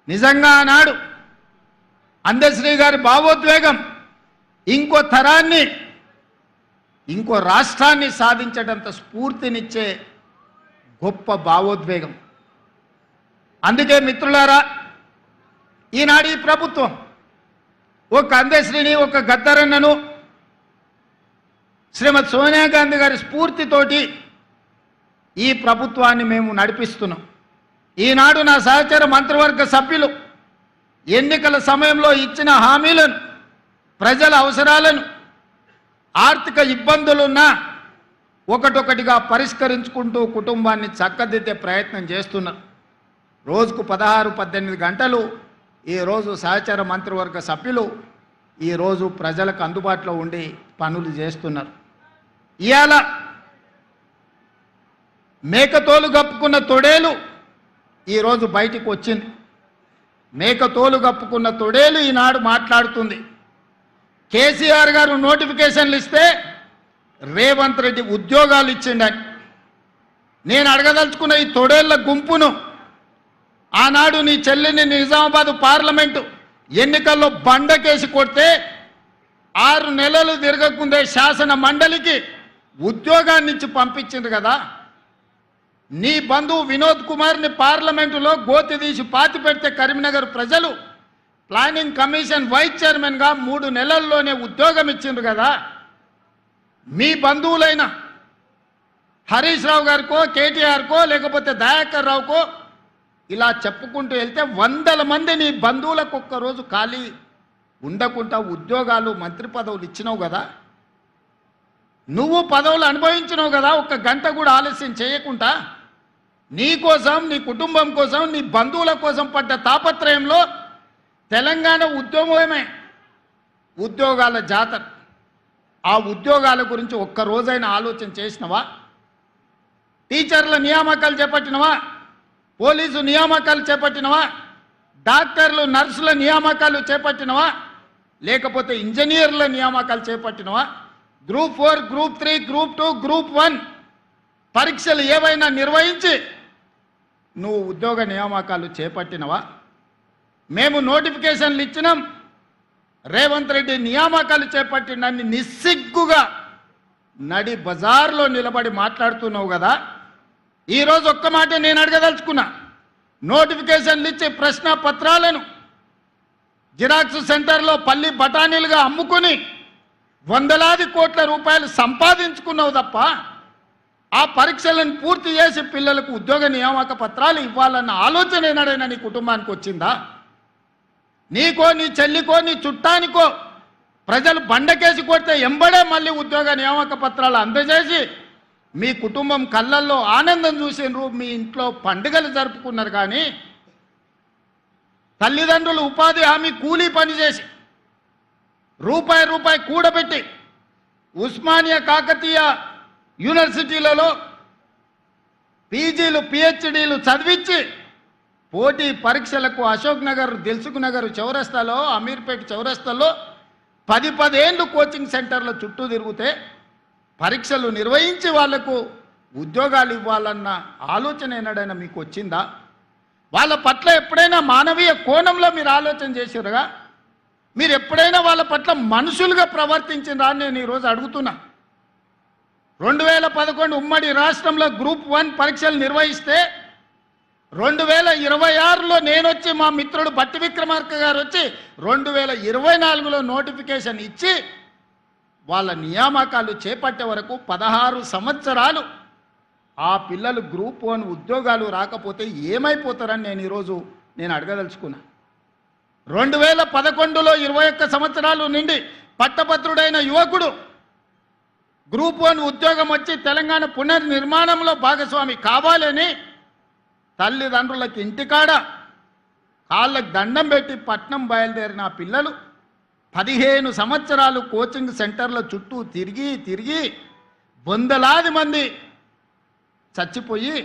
నిజంగా ఆనాడు అందశ్రీ గారి భావోద్వేగం ఇంకో తరాన్ని ఇంకో రాష్ట్రాన్ని సాధించడంత స్ఫూర్తినిచ్చే గొప్ప భావోద్వేగం. అందుకే మిత్రులారా, ఈనాడు ఈ ప్రభుత్వం ఒక అందశ్రీని, ఒక గద్దరన్నను, శ్రీమతి సోనియా గాంధీ గారి స్ఫూర్తితోటి ఈ ప్రభుత్వాన్ని మేము నడిపిస్తున్నాం. ఈనాడు నా సహచర మంత్రివర్గ సభ్యులు ఎన్నికల సమయంలో ఇచ్చిన హామీలను, ప్రజల అవసరాలను, ఆర్థిక ఇబ్బందులున్నా ఒకటొకటిగా పరిష్కరించుకుంటూ కుటుంబాన్ని చక్కదిద్దే ప్రయత్నం చేస్తున్నారు. రోజుకు 16-18 గంటలు ఈరోజు సహచర మంత్రివర్గ సభ్యులు ఈరోజు ప్రజలకు అందుబాటులో ఉండి పనులు చేస్తున్నారు. ఇవాళ మేకతోలు కప్పుకున్న తొడేలు ఈరోజు బయటికి వచ్చింది. మేకతోలు కప్పుకున్న తొడేలు ఈనాడు మాట్లాడుతుంది. కేసీఆర్ గారు నోటిఫికేషన్లు ఇస్తే రేవంత్ రెడ్డి ఉద్యోగాలు ఇచ్చిండని. నేను అడగదలుచుకున్న ఈ తొడేళ్ల గుంపును, ఆనాడు నీ చెల్లిని నిజామాబాద్ పార్లమెంటు ఎన్నికల్లో బండకేసి కొడితే 6 నెలలు తిరగకుందే శాసన మండలికి ఉద్యోగాన్ని ఇచ్చి పంపించింది కదా. నీ బంధువు వినోద్ కుమార్ని పార్లమెంటులో గోతి తీసి పాతి పెడితే కరీంనగర్ ప్రజలు ప్లానింగ్ కమిషన్ వైస్ చైర్మన్గా 3 నెలల్లోనే ఉద్యోగం ఇచ్చిండ్రు కదా. మీ బంధువులైన హరీష్ రావు గారికో, కేటీఆర్కో, లేకపోతే దయాకర్ రావుకో ఇలా చెప్పుకుంటూ వెళ్తే 100 మంది నీ బంధువులకు ఒక్కరోజు ఖాళీ ఉండకుండా ఉద్యోగాలు, మంత్రి పదవులు ఇచ్చినావు కదా. నువ్వు పదవులు అనుభవించినావు కదా. 1 గంట కూడా ఆలస్యం చేయకుండా నీ కోసం, నీ కుటుంబం కోసం, నీ బంధువుల కోసం పడ్డ తాపత్రయంలో తెలంగాణ ఉద్యమమే ఉద్యోగాల జాతర. ఆ ఉద్యోగాల గురించి ఒక్కరోజైనా ఆలోచన చేసినవా? టీచర్ల నియామకాలు చేపట్టినవా? పోలీసు నియామకాలు చేపట్టినవా? డాక్టర్లు, నర్సుల నియామకాలు చేపట్టినవా? లేకపోతే ఇంజనీర్ల నియామకాలు చేపట్టినవా? గ్రూప్ 4, గ్రూప్ 3, గ్రూప్ 2, గ్రూప్ 1 పరీక్షలు ఏవైనా నిర్వహించి నువ్వు ఉద్యోగ నియామకాలు చేపట్టినవా? మేము నోటిఫికేషన్లు ఇచ్చినాం, రేవంత్ రెడ్డి నియామకాలు చేపట్టినన్ని నిస్సిగ్గుగా నడి బజార్లో నిలబడి మాట్లాడుతున్నావు కదా. ఈరోజు ఒక్క మాట నేను అడగదలుచుకున్నా. నోటిఫికేషన్లు ఇచ్చి ప్రశ్న పత్రాలను జిరాక్స్ సెంటర్లో పల్లి బఠానీలుగా అమ్ముకుని వందలాది కోట్ల రూపాయలు సంపాదించుకున్నావు తప్ప ఆ పరీక్షలను పూర్తి చేసి పిల్లలకు ఉద్యోగ నియామక పత్రాలు ఇవ్వాలన్న ఆలోచన ఏనాడైనా నీ కుటుంబానికి వచ్చిందా? నీకో, నీ చెల్లికో, నీ చుట్టానికో ప్రజలు బండకేసి కొడితే ఎంబడే మళ్ళీ ఉద్యోగ నియామక పత్రాలు అందజేసి మీ కుటుంబం కళ్ళల్లో ఆనందం చూసినారు, మీ ఇంట్లో పండుగలు జరుపుకున్నారు. కానీ తల్లిదండ్రులు ఉపాధి హామీ కూలీ పనిచేసి రూపాయి కూడబెట్టి ఉస్మానియా, కాకతీయ యూనివర్సిటీలలో పీజీలు, పిహెచ్డీలు చదివించి పోటీ పరీక్షలకు అశోక్ నగర్, దిల్సుఖ్ నగర్ చౌరస్తాలో, అమీర్పేట చౌరస్తాలో 10 ఏళ్ళు కోచింగ్ సెంటర్ల చుట్టూ తిరిగితే పరీక్షలు నిర్వహించి వాళ్లకు ఉద్యోగాలు ఇవ్వాలన్న ఆలోచన ఏనాడైనా మీకు వచ్చిందా? వాళ్ళ పట్ల ఎప్పుడైనా మానవీయ కోణంలో మీరు ఆలోచన చేశారుగా? మీరు ఎప్పుడైనా వాళ్ళ పట్ల మనుషులుగా ప్రవర్తించిందా అని నేను ఈరోజు అడుగుతున్నా. 2011 ఉమ్మడి రాష్ట్రంలో గ్రూప్ 1 పరీక్షలు నిర్వహిస్తే 2026లో నేనొచ్చి, మా మిత్రుడు బట్టి విక్రమార్క గారు వచ్చి 2024లో నోటిఫికేషన్ ఇచ్చి వాళ్ళ నియామకాలు చేపట్టే వరకు 16 సంవత్సరాలు ఆ పిల్లలు గ్రూప్ 1 ఉద్యోగాలు రాకపోతే ఏమైపోతారని నేను ఈరోజు అడగదలుచుకున్నా. 2011లో 21 సంవత్సరాలు నిండి పట్టభద్రుడైన యువకుడు గ్రూప్ 1 ఉద్యోగం వచ్చి తెలంగాణ పునర్నిర్మాణంలో భాగస్వామి కావాలని తల్లిదండ్రులకు ఇంటికాడ కాళ్ళకు దండం పెట్టి పట్నం బయలుదేరిన ఆ పిల్లలు 15 సంవత్సరాలు కోచింగ్ సెంటర్ల చుట్టూ తిరిగి వందలాది మంది చచ్చిపోయి,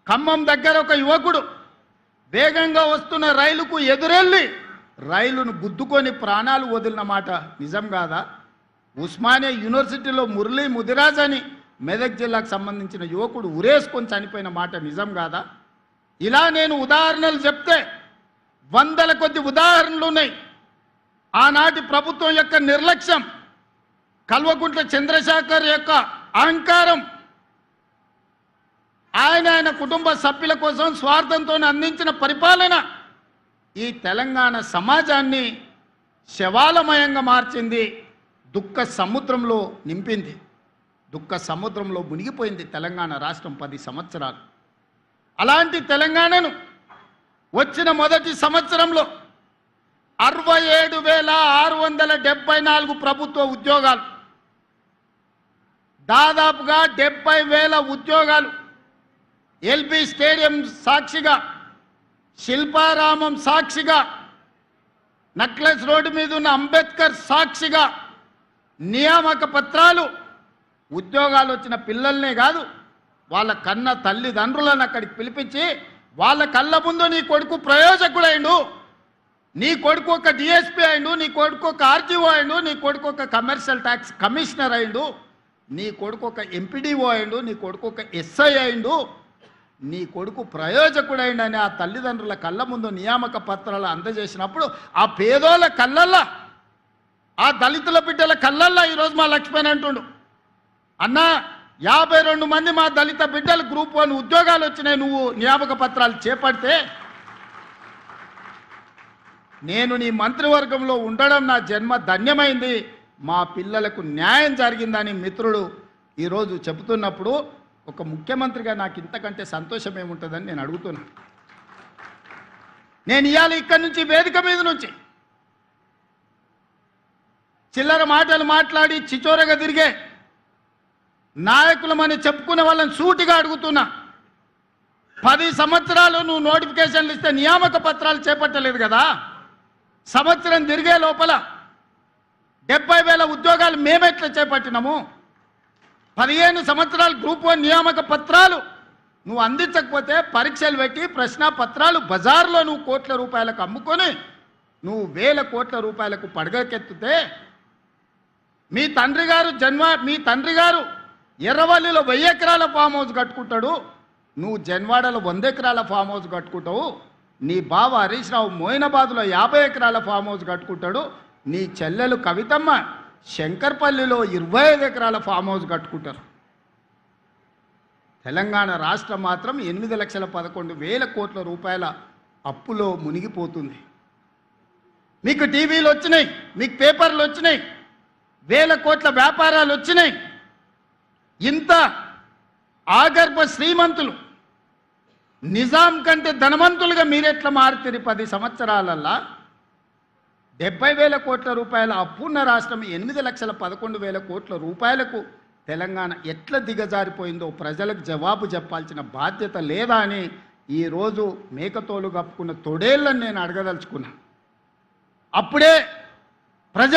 ఖమ్మం దగ్గర ఒక యువకుడు వేగంగా వస్తున్న రైలుకు ఎదురెళ్ళి రైలును గుద్దుకొని ప్రాణాలు వదిలిన మాట నిజం కాదా? ఉస్మానియా యూనివర్సిటీలో మురళీ ముదిరాజ్ అని మెదక్ జిల్లాకు సంబంధించిన యువకుడు ఉరేసుకొని చనిపోయిన మాట నిజం కాదా? ఇలా నేను ఉదాహరణలు చెప్తే వందల కొద్ది ఉదాహరణలు ఉన్నాయి. ఆనాటి ప్రభుత్వం యొక్క నిర్లక్ష్యం, కల్వకుంట్ల చంద్రశేఖర్ యొక్క అహంకారం, ఆయన కుటుంబ సభ్యుల కోసం స్వార్థంతో అందించిన పరిపాలన ఈ తెలంగాణ సమాజాన్ని శవాలమయంగా మార్చింది, దుఃఖ సముద్రంలో నింపింది, దుఃఖ సముద్రంలో మునిగిపోయింది తెలంగాణ రాష్ట్రం 10 సంవత్సరాలు. అలాంటి తెలంగాణను వచ్చిన మొదటి సంవత్సరంలో 67,674 ప్రభుత్వ ఉద్యోగాలు, దాదాపుగా 70,000 ఉద్యోగాలు ఎల్బీ స్టేడియం సాక్షిగా, శిల్పారామం సాక్షిగా, నక్లెస్ రోడ్డు మీద ఉన్న అంబేద్కర్ సాక్షిగా నియామక పత్రాలు, ఉద్యోగాలు వచ్చిన పిల్లల్నే కాదు వాళ్ళ కన్న తల్లిదండ్రులను అక్కడికి పిలిపించి వాళ్ళ కళ్ళ ముందు నీ కొడుకు ప్రయోజకుడైండు, నీ కొడుకు ఒక డిఎస్పీ అయిండు, నీ కొడుకు ఒక ఆర్టీఓ అయిండు, నీ కొడుకు ఒక కమర్షియల్ ట్యాక్స్ కమిషనర్ అయిండు, నీ కొడుకు ఒక ఎంపీడీఓ అయిండు, నీ కొడుకు ఒక ఎస్ఐ అయిండు, నీ కొడుకు ప్రయోజకుడైండని ఆ తల్లిదండ్రుల కళ్ళ ముందు నియామక పత్రాలు అందజేసినప్పుడు ఆ పేదోళ్ళ కళ్ళల్లా, ఆ దళితుల బిడ్డల కళ్ళల్లా ఈరోజు మా లక్ష్మణ్ అంటుండు, అన్నా 52 మంది మా దళిత బిడ్డలు గ్రూప్ 1 ఉద్యోగాలు వచ్చినాయి, నువ్వు నియామక పత్రాలు చేపడితే నేను నీ మంత్రివర్గంలో ఉండడం నా జన్మ ధన్యమైంది, మా పిల్లలకు న్యాయం జరిగిందని మిత్రుడు ఈరోజు చెబుతున్నప్పుడు ఒక ముఖ్యమంత్రిగా నాకు ఇంతకంటే సంతోషం ఏముంటుందని నేను అడుగుతున్నా. నేను ఇవాళ ఇక్కడి నుంచి వేదిక మీద నుంచి చిల్లర మాటలు మాట్లాడి చిచోరగా తిరిగే నాయకులమని చెప్పుకునే వాళ్ళని సూటిగా అడుగుతున్నా. 10 సంవత్సరాలు నువ్వు నోటిఫికేషన్లు ఇస్తే నియామక పత్రాలు చేపట్టలేదు కదా, సంవత్సరం తిరిగే లోపల 70,000 ఉద్యోగాలు మేమెట్లా చేపట్టినాము? 15 సంవత్సరాలు గ్రూప్ 1 నియామక పత్రాలు నువ్వు అందించకపోతే పరీక్షలు పెట్టి ప్రశ్నాపత్రాలు బజార్లో నువ్వు కోట్ల రూపాయలకు అమ్ముకొని నువ్వు వేల కోట్ల రూపాయలకు పడగకెత్తితే మీ తండ్రి గారు ఎర్రవల్లిలో 1000 ఎకరాల ఫామ్ హౌస్ కట్టుకుంటాడు, నువ్వు జన్వాడలో 100 ఎకరాల ఫామ్ హౌస్ కట్టుకుంటావు, నీ బావ హరీష్ రావు మోయినాబాద్లో 50 ఎకరాల ఫామ్ హౌస్ కట్టుకుంటాడు, నీ చెల్లెలు కవితమ్మ శంకర్పల్లిలో 25 ఎకరాల ఫామ్ హౌస్ కట్టుకుంటారు. తెలంగాణ రాష్ట్రం మాత్రం 8,11,000 కోట్ల రూపాయల అప్పులో మునిగిపోతుంది. మీకు టీవీలు వచ్చినాయి, మీకు పేపర్లు వచ్చినాయి, 1000 కోట్ల వ్యాపారాలు వచ్చినాయి. ఇంత ఆగర్భ శ్రీమంతులు నిజాం కంటే ధనవంతులుగా మీరెట్లా మారుతారు? 10 సంవత్సరాలల్లా 70,000 కోట్ల రూపాయల అప్పున్న రాష్ట్రం 8,11,000 కోట్ల రూపాయలకు తెలంగాణ ఎట్లా దిగజారిపోయిందో ప్రజలకు జవాబు చెప్పాల్సిన బాధ్యత లేదా అని ఈరోజు మేకతోలు కప్పుకున్న తొడేళ్ళని నేను అడగదలుచుకున్నా. అప్పుడే ప్రజలు